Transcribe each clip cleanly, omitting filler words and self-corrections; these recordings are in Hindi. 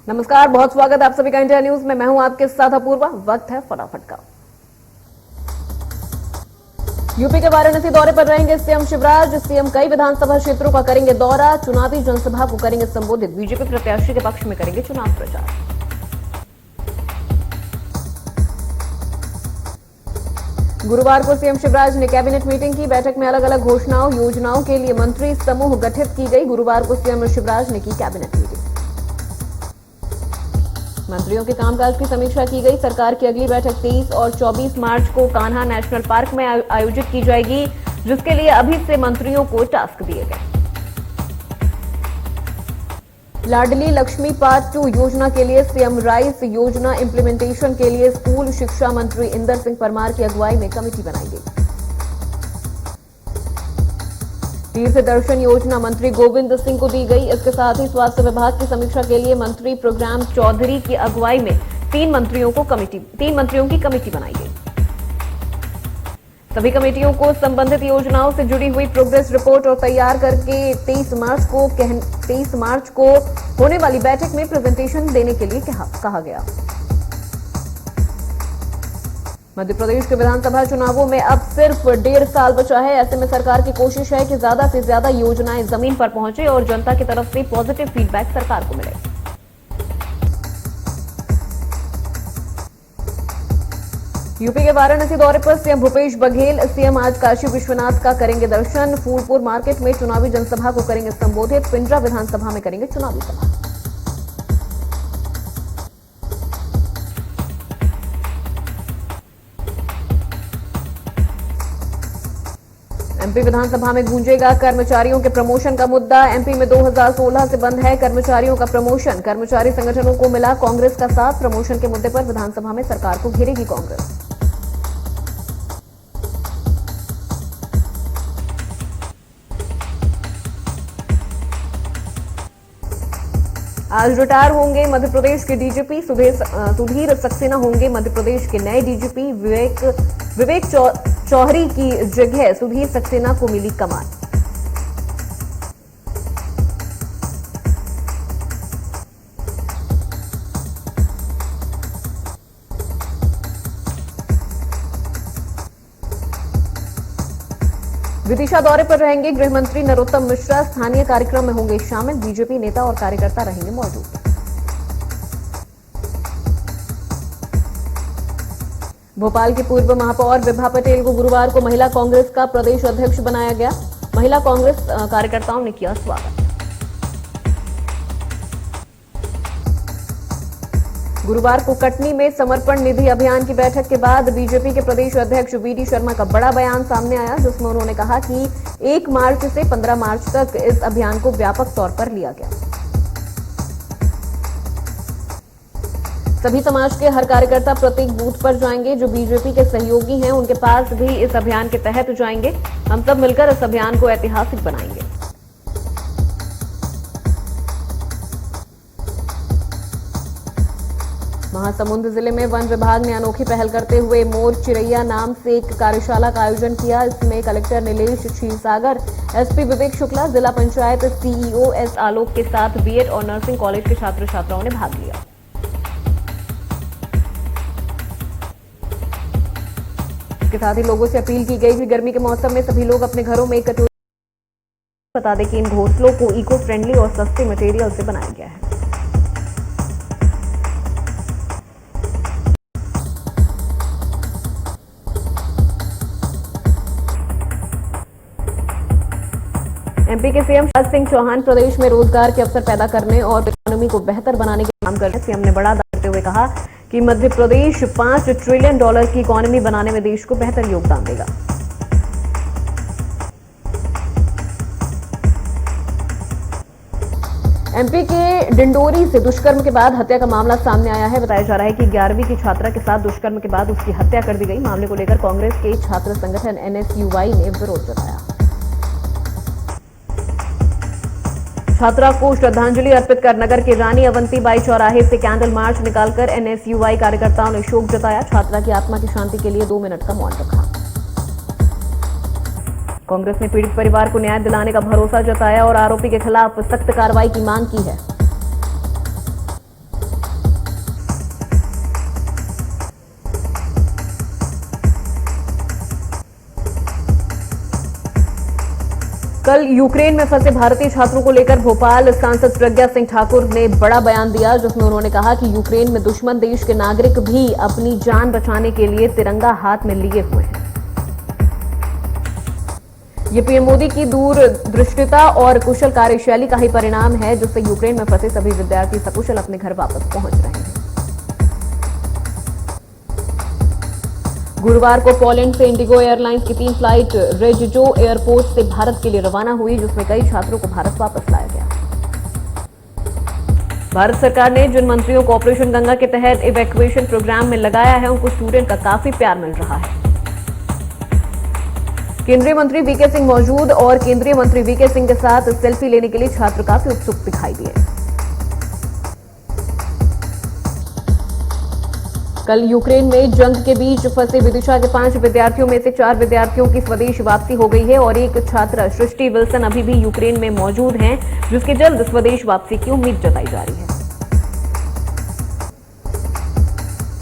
नमस्कार, बहुत स्वागत है आप सभी का इंडिया न्यूज में। मैं हूं आपके साथ अपूर्वा। वक्त है फटाफट का। यूपी के वाराणसी दौरे पर रहेंगे सीएम शिवराज। सीएम कई विधानसभा क्षेत्रों का करेंगे दौरा, चुनावी जनसभा को करेंगे संबोधित। बीजेपी प्रत्याशी के पक्ष में करेंगे चुनाव प्रचार। गुरुवार को सीएम शिवराज ने कैबिनेट मीटिंग की। बैठक में अलग अलग घोषणाओं योजनाओं के लिए मंत्री समूह गठित की गई। गुरुवार को सीएम शिवराज ने की कैबिनेट मीटिंग। मंत्रियों के कामकाज की समीक्षा की गई। सरकार की अगली बैठक 23 और 24 मार्च को कान्हा नेशनल पार्क में आयोजित की जाएगी, जिसके लिए अभी से मंत्रियों को टास्क दिए गए। लाडली लक्ष्मी पार्ट 2 योजना के लिए सीएम राइस योजना इंप्लीमेंटेशन के लिए स्कूल शिक्षा मंत्री इंदर सिंह परमार की अगुवाई में कमेटी बनाई गई। तीर्थ दर्शन योजना मंत्री गोविंद सिंह को दी गई। इसके साथ ही स्वास्थ्य विभाग की समीक्षा के लिए मंत्री प्रोग्राम चौधरी की अगुवाई में तीन मंत्रियों की कमेटी बनाई गई। सभी कमेटियों को संबंधित योजनाओं से जुड़ी हुई प्रोग्रेस रिपोर्ट और तैयार करके 23 मार्च को होने वाली बैठक में प्रेजेंटेशन देने के लिए कहा गया। मध्य प्रदेश के विधानसभा चुनावों में अब सिर्फ 1.5 साल बचा है। ऐसे में सरकार की कोशिश है कि ज्यादा से ज्यादा योजनाएं जमीन पर पहुंचे और जनता की तरफ से पॉजिटिव फीडबैक सरकार को मिले। यूपी के वाराणसी दौरे पर सीएम भूपेश बघेल। सीएम आज काशी विश्वनाथ का करेंगे दर्शन। फूलपुर मार्केट में चुनावी जनसभा को करेंगे संबोधित। पिंडरा विधानसभा में करेंगे चुनावी सभा। एमपी विधानसभा में गूंजेगा कर्मचारियों के प्रमोशन का मुद्दा। एमपी में 2016 से बंद है कर्मचारियों का प्रमोशन। कर्मचारी संगठनों को मिला कांग्रेस का साथ। प्रमोशन के मुद्दे पर विधानसभा में सरकार को घेरेगी कांग्रेस। आज रिटायर होंगे मध्य प्रदेश के डीजीपी सुधीर सक्सेना होंगे मध्य प्रदेश के नए डीजीपी। विवेक चौहरी की जगह सुधीर सक्सेना को मिली कमान। विदिशा दौरे पर रहेंगे गृह मंत्री नरोत्तम मिश्रा। स्थानीय कार्यक्रम में होंगे शामिल। बीजेपी नेता और कार्यकर्ता रहेंगे मौजूद। भोपाल की पूर्व महापौर विभा पटेल को गुरुवार को महिला कांग्रेस का प्रदेश अध्यक्ष बनाया गया। महिला कांग्रेस कार्यकर्ताओं ने किया स्वागत। गुरुवार को कटनी में समर्पण निधि अभियान की बैठक के बाद बीजेपी के प्रदेश अध्यक्ष वीडी शर्मा का बड़ा बयान सामने आया, जिसमें उन्होंने कहा कि 1 मार्च से 15 मार्च तक इस अभियान को व्यापक तौर पर लिया गया। सभी समाज के हर कार्यकर्ता प्रत्येक बूथ पर जाएंगे। जो बीजेपी के सहयोगी हैं उनके पास भी इस अभियान के तहत जाएंगे। हम सब मिलकर इस अभियान को ऐतिहासिक बनाएंगे। महासमुंद जिले में वन विभाग ने अनोखी पहल करते हुए मोर चिरैया नाम से एक कार्यशाला का आयोजन किया। इसमें कलेक्टर नीलेश क्षीरसागर, एसपी विवेक शुक्ला, जिला पंचायत सीईओ एस आलोक के साथ बीएड और नर्सिंग कॉलेज के छात्र छात्राओं ने भाग लिया। इसके साथ ही लोगों से अपील की गई कि गर्मी के मौसम में सभी लोग अपने घरों में एक कटोरी। बता दें कि इन घोंसलों को इको फ्रेंडली और सस्ते मटेरियल से बनाया गया है। एमपी के सीएम शिवराज सिंह चौहान प्रदेश में रोजगार के अवसर पैदा करने और इकोनॉमी को बेहतर बनाने के काम कर रहे हैं। सीएम ने बड़ा दावा करते हुए कहा कि मध्य प्रदेश $5 ट्रिलियन की इकोनॉमी बनाने में देश को बेहतर योगदान देगा। एमपी के डिंडोरी से दुष्कर्म के बाद हत्या का मामला सामने आया है। बताया जा रहा है कि 11वीं की छात्रा के साथ दुष्कर्म के बाद उसकी हत्या कर दी गई। मामले को लेकर कांग्रेस के छात्र संगठन एनएसयूआई ने विरोध जताया। छात्रा को श्रद्धांजलि अर्पित कर नगर के रानी अवंतीबाई चौराहे से कैंडल मार्च निकालकर एनएसयूआई कार्यकर्ताओं ने शोक जताया। छात्रा की आत्मा की शांति के लिए 2 मिनट का मौन रखा। कांग्रेस ने पीड़ित परिवार को न्याय दिलाने का भरोसा जताया और आरोपी के खिलाफ सख्त कार्रवाई की मांग की है। कल यूक्रेन में फंसे भारतीय छात्रों को लेकर भोपाल सांसद प्रज्ञा सिंह ठाकुर ने बड़ा बयान दिया, जिसमें उन्होंने कहा कि यूक्रेन में दुश्मन देश के नागरिक भी अपनी जान बचाने के लिए तिरंगा हाथ में लिए हुए हैं। ये पीएम मोदी की दूरदृष्टिता और कुशल कार्यशैली का ही परिणाम है, जिससे यूक्रेन में फंसे सभी विद्यार्थी सकुशल अपने घर वापस पहुंच रहे हैं। गुरुवार को पोलैंड से इंडिगो एयरलाइंस की 3 फ्लाइट रेजिजो एयरपोर्ट से भारत के लिए रवाना हुई, जिसमें कई छात्रों को भारत वापस लाया गया। भारत सरकार ने जिन मंत्रियों को ऑपरेशन गंगा के तहत इवैक्यूएशन प्रोग्राम में लगाया है, उनको स्टूडेंट का काफी प्यार मिल रहा है। केंद्रीय मंत्री वीके सिंह मौजूद और केंद्रीय मंत्री वीके सिंह के साथ सेल्फी लेने के लिए छात्र काफी उत्सुक दिखाई दिए। कल यूक्रेन में जंग के बीच फंसे विदिशा के 5 विद्यार्थियों में से 4 विद्यार्थियों की स्वदेश वापसी हो गई है और एक छात्रा सृष्टि विल्सन अभी भी यूक्रेन में मौजूद हैं, जिसकी जल्द स्वदेश वापसी की उम्मीद जताई जा रही है।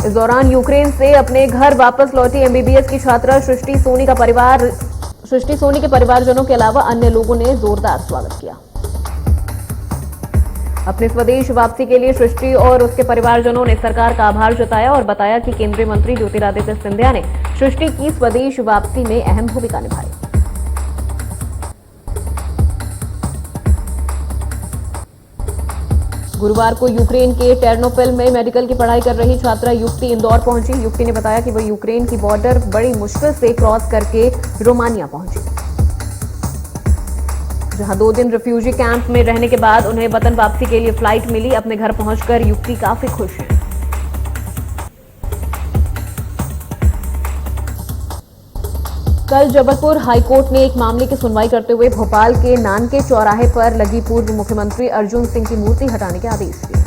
इस दौरान यूक्रेन से अपने घर वापस लौटी एमबीबीएस की छात्रा सृष्टि सोनी के परिवारजनों के अलावा अन्य लोगों ने जोरदार स्वागत किया। अपने स्वदेश वापसी के लिए सृष्टि और उसके परिवारजनों ने सरकार का आभार जताया और बताया कि केंद्रीय मंत्री ज्योतिरादित्य सिंधिया ने सृष्टि की स्वदेश वापसी में अहम भूमिका निभाई। गुरुवार को यूक्रेन के टेर्नोपिल में मेडिकल की पढ़ाई कर रही छात्रा युक्ति इंदौर पहुंची। युक्ति ने बताया कि वह यूक्रेन की बॉर्डर बड़ी मुश्किल से क्रॉस करके रोमानिया पहुंची, जहां 2 दिन रिफ्यूजी कैंप में रहने के बाद उन्हें वतन वापसी के लिए फ्लाइट मिली। अपने घर पहुंचकर युक्ति काफी खुश है। कल जबलपुर हाईकोर्ट ने एक मामले की सुनवाई करते हुए भोपाल के नानके चौराहे पर लगी पूर्व मुख्यमंत्री अर्जुन सिंह की मूर्ति हटाने के आदेश दिए।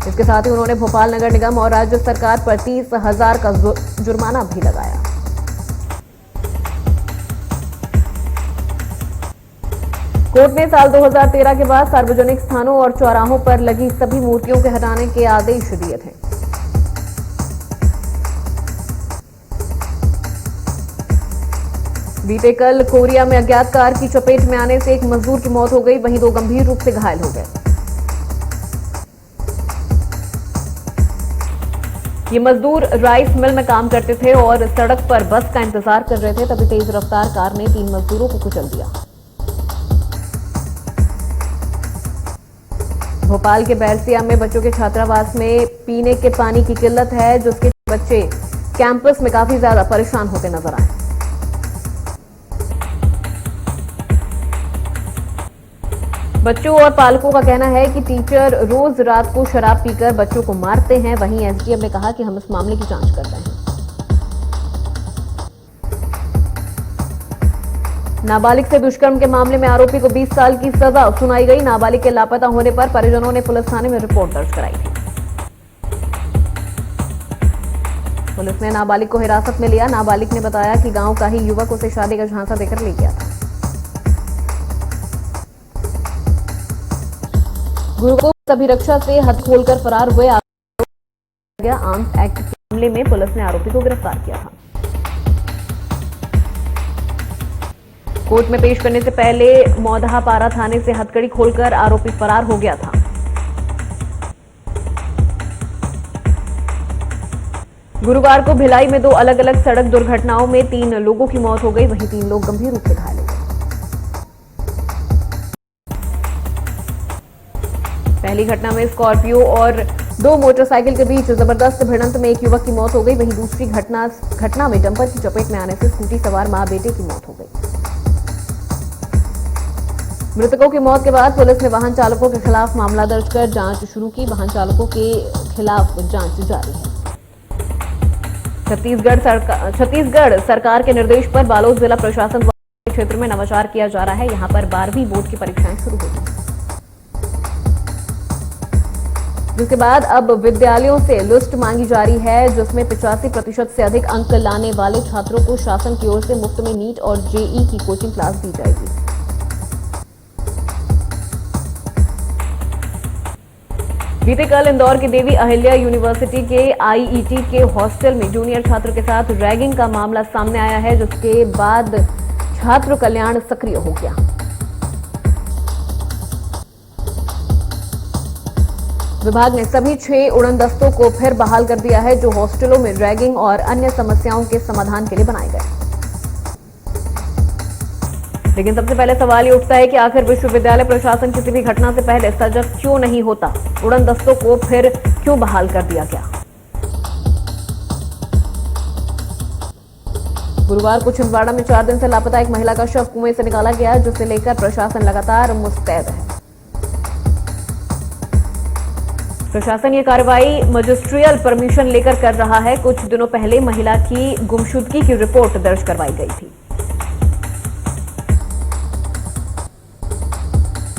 इसके साथ ही उन्होंने भोपाल नगर निगम और राज्य सरकार पर 30,000 का जुर्माना भी लगाया। कोर्ट ने साल 2013 के बाद सार्वजनिक स्थानों और चौराहों पर लगी सभी मूर्तियों के हटाने के आदेश दिए थे। बीते कल कोरिया में अज्ञात कार की चपेट में आने से एक मजदूर की मौत हो गई, वहीं 2 गंभीर रूप से घायल हो गए। ये मजदूर राइस मिल में काम करते थे और सड़क पर बस का इंतजार कर रहे थे, तभी तेज रफ्तार कार ने 3 मजदूरों को कुचल दिया। भोपाल के बैरसिया में बच्चों के छात्रावास में पीने के पानी की किल्लत है, जिसके बच्चे कैंपस में काफी ज्यादा परेशान होते नजर आए। बच्चों और पालकों का कहना है कि टीचर रोज रात को शराब पीकर बच्चों को मारते हैं। वहीं एसडीएम ने कहा कि हम इस मामले की जांच कर रहे हैं। नाबालिग से दुष्कर्म के मामले में आरोपी को 20 साल की सजा सुनाई गई। नाबालिग के लापता होने पर परिजनों ने पुलिस थाने में रिपोर्ट दर्ज कराई थी। पुलिस ने नाबालिग को हिरासत में लिया। नाबालिग ने बताया कि गांव का ही युवक उसे शादी का झांसा देकर ले गया था। गुरु को अभिरक्षा से हद खोलकर फरार हुए आर्म्स एक्ट के मामले में पुलिस ने आरोपी को गिरफ्तार किया था। कोर्ट में पेश करने से पहले मौदहापारा थाने से हथकड़ी खोलकर आरोपी फरार हो गया था। गुरुवार को भिलाई में 2 अलग अलग सड़क दुर्घटनाओं में 3 लोगों की मौत हो गई, वहीं 3 लोग गंभीर रूप से घायल हो गए। पहली घटना में स्कॉर्पियो और 2 मोटरसाइकिल के बीच जबरदस्त भिड़ंत में एक युवक की मौत हो गई, वहीं दूसरी घटना में डंपर की चपेट में आने से स्कूटी सवार मां बेटे की मौत हो गई। मृतकों की मौत के बाद पुलिस ने वाहन चालकों के खिलाफ मामला दर्ज कर जांच शुरू की। वाहन चालकों के खिलाफ जांच जारी है। छत्तीसगढ़ सरकार के निर्देश पर बालोद जिला प्रशासन द्वारा क्षेत्र में नवाचार किया जा रहा है। यहां पर 12वीं बोर्ड की परीक्षाएं शुरू हो गई, जिसके बाद अब विद्यालयों से लिस्ट मांगी जा रही है, जिसमें 85% से अधिक अंक लाने वाले छात्रों को शासन की ओर से मुफ्त में नीट और जेई की कोचिंग क्लास दी जाएगी। बीते कल इंदौर की देवी अहिल्या यूनिवर्सिटी के आईईटी के हॉस्टल में जूनियर छात्र के साथ रैगिंग का मामला सामने आया है, जिसके बाद छात्र कल्याण सक्रिय हो गया। विभाग ने सभी 6 उड़नदस्तों को फिर बहाल कर दिया है, जो हॉस्टलों में रैगिंग और अन्य समस्याओं के समाधान के लिए बनाए गए। लेकिन सबसे पहले सवाल ये उठता है कि आखिर विश्वविद्यालय प्रशासन किसी भी घटना से पहले सजग क्यों नहीं होता? उड़नदस्तों को फिर क्यों बहाल कर दिया गया? गुरुवार को छिंदवाड़ा में 4 दिन से लापता एक महिला का शव कुएं से निकाला गया, जिसे लेकर प्रशासन लगातार मुस्तैद है। प्रशासन ये कार्रवाई मजिस्ट्रियल परमिशन लेकर कर रहा है। कुछ दिनों पहले महिला की गुमशुदगी की रिपोर्ट दर्ज करवाई गई थी।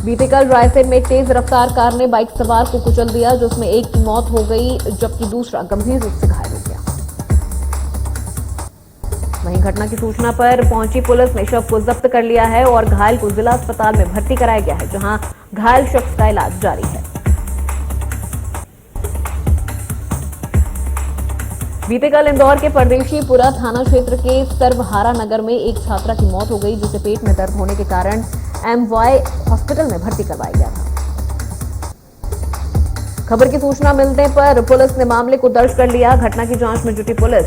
बीते कल रायसेन में एक तेज रफ्तार कार ने बाइक सवार को कुचल दिया, जिसमें एक की मौत हो गई जबकि दूसरा गंभीर रूप से घायल हो गया। वहीं घटना की सूचना पर पहुंची पुलिस ने शव को जब्त कर लिया है और घायल को जिला अस्पताल में भर्ती कराया गया है, जहां घायल शख्स का इलाज जारी है। बीते कल इंदौर के परदेशीपुरा थाना क्षेत्र के सर्वहारा नगर में एक छात्रा की मौत हो गई, जिसे पेट में दर्द होने के कारण एमवाई हॉस्पिटल में भर्ती करवाया गया था। खबर की सूचना मिलने पर पुलिस ने मामले को दर्ज कर लिया। घटना की जांच में जुटी पुलिस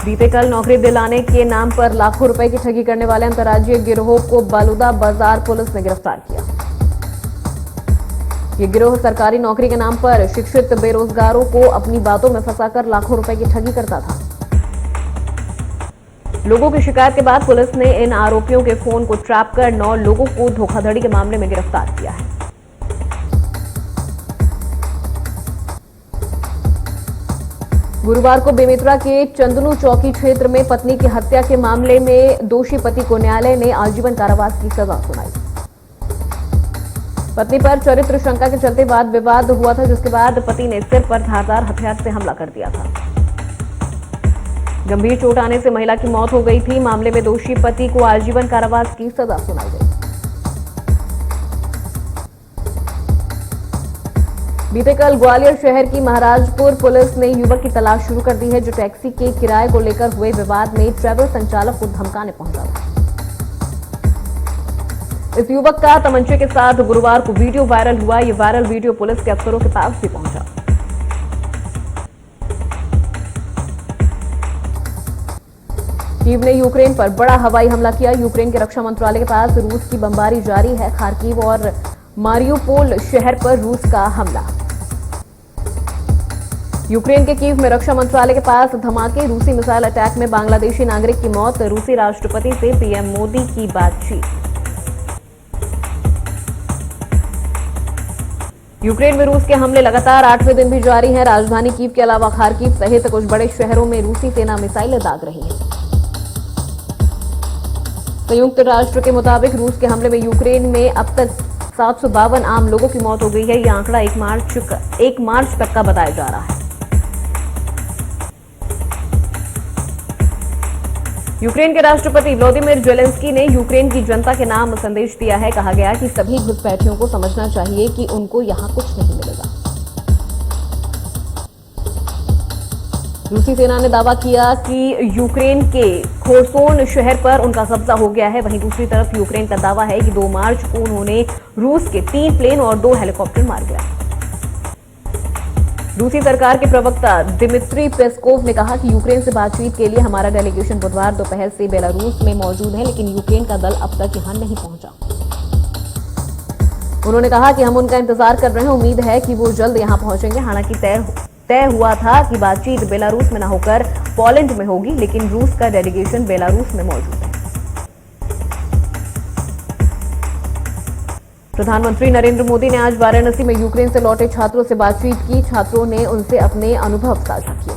बीते कल नौकरी दिलाने के नाम पर लाखों रुपए की ठगी करने वाले अंतर्राज्यीय गिरोह को बालूदा बाजार पुलिस ने गिरफ्तार किया। ये गिरोह सरकारी नौकरी के नाम पर शिक्षित बेरोजगारों को अपनी बातों में फंसाकर लाखों रुपए की ठगी करता था। लोगों की शिकायत के बाद पुलिस ने इन आरोपियों के फोन को ट्रैप कर 9 लोगों को धोखाधड़ी के मामले में गिरफ्तार किया है। गुरुवार को बेमेतरा के चंदनू चौकी क्षेत्र में पत्नी की हत्या के मामले में दोषी पति को न्यायालय ने आजीवन कारावास की सजा सुनाई। पत्नी पर चरित्र शंका के चलते वाद विवाद हुआ था, जिसके बाद पति ने सिर पर धारदार हथियार से हमला कर दिया था। गंभीर चोट आने से महिला की मौत हो गई थी। मामले में दोषी पति को आजीवन कारावास की सजा सुनाई गई। बीते कल ग्वालियर शहर की महाराजपुर पुलिस ने युवक की तलाश शुरू कर दी है, जो टैक्सी के किराए को लेकर हुए विवाद में ट्रैवल संचालक को धमकाने पहुंचा था। इस युवक का तमंचे के साथ गुरुवार को वीडियो वायरल हुआ। ये वायरल वीडियो पुलिस के अफसरों के पास भी पहुंचा। कीव ने यूक्रेन पर बड़ा हवाई हमला किया। यूक्रेन के रक्षा मंत्रालय के पास रूस की बमबारी जारी है। खार्किव और मारियोपोल शहर पर रूस का हमला। यूक्रेन के कीव में रक्षा मंत्रालय के पास धमाके। रूसी मिसाइल अटैक में बांग्लादेशी नागरिक की मौत। रूसी राष्ट्रपति से पीएम मोदी की बातचीत। यूक्रेन में रूस के हमले लगातार 8वें दिन भी जारी हैं। राजधानी कीव के अलावा खार्किव सहित कुछ बड़े शहरों में रूसी सेना मिसाइलें दाग रही है। संयुक्त राष्ट्र के मुताबिक रूस के हमले में यूक्रेन में अब तक 752 आम लोगों की मौत हो गई है। यह आंकड़ा 1 मार्च तक का बताया जा रहा है। यूक्रेन के राष्ट्रपति व्लादिमीर जेलेंस्की ने यूक्रेन की जनता के नाम संदेश दिया है। कहा गया कि सभी घुसपैठियों को समझना चाहिए कि उनको यहां कुछ नहीं मिलेगा। रूसी सेना ने दावा किया कि यूक्रेन के खोर्सोन शहर पर उनका कब्जा हो गया है। वहीं दूसरी तरफ यूक्रेन का दावा है कि 2 मार्च को उन्होंने रूस के 3 प्लेन और 2 हेलीकॉप्टर मार दिया। रूसी सरकार के प्रवक्ता दिमित्री पेस्कोव ने कहा कि यूक्रेन से बातचीत के लिए हमारा डेलीगेशन बुधवार दोपहर से बेलारूस में मौजूद है, लेकिन यूक्रेन का दल अब तक यहां नहीं पहुंचा। उन्होंने कहा कि हम उनका इंतजार कर रहे हैं। उम्मीद है कि वो जल्द यहां पहुंचेंगे। हालांकि तय हुआ था कि बातचीत बेलारूस में न होकर पोलैंड में होगी, लेकिन रूस का डेलीगेशन बेलारूस में मौजूद है। प्रधानमंत्री नरेंद्र मोदी ने आज वाराणसी में यूक्रेन से लौटे छात्रों से बातचीत की। छात्रों ने उनसे अपने अनुभव साझा किए।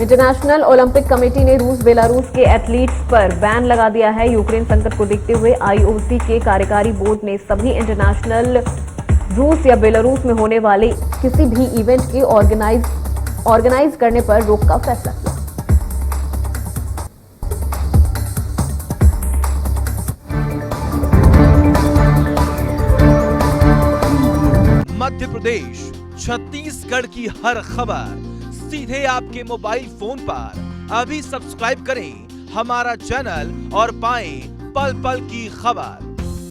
इंटरनेशनल ओलंपिक कमेटी ने रूस बेलारूस के एथलीट्स पर बैन लगा दिया है। यूक्रेन संकट को देखते हुए आईओसी के कार्यकारी बोर्ड ने सभी इंटरनेशनल रूस या बेलारूस में होने वाले किसी भी इवेंट के ऑर्गेनाइज करने पर रोक का फैसला किया। मध्य प्रदेश, छत्तीसगढ़ की हर खबर सीधे आपके मोबाइल फोन पर। अभी सब्सक्राइब करें हमारा चैनल और पाएं पल पल की खबर।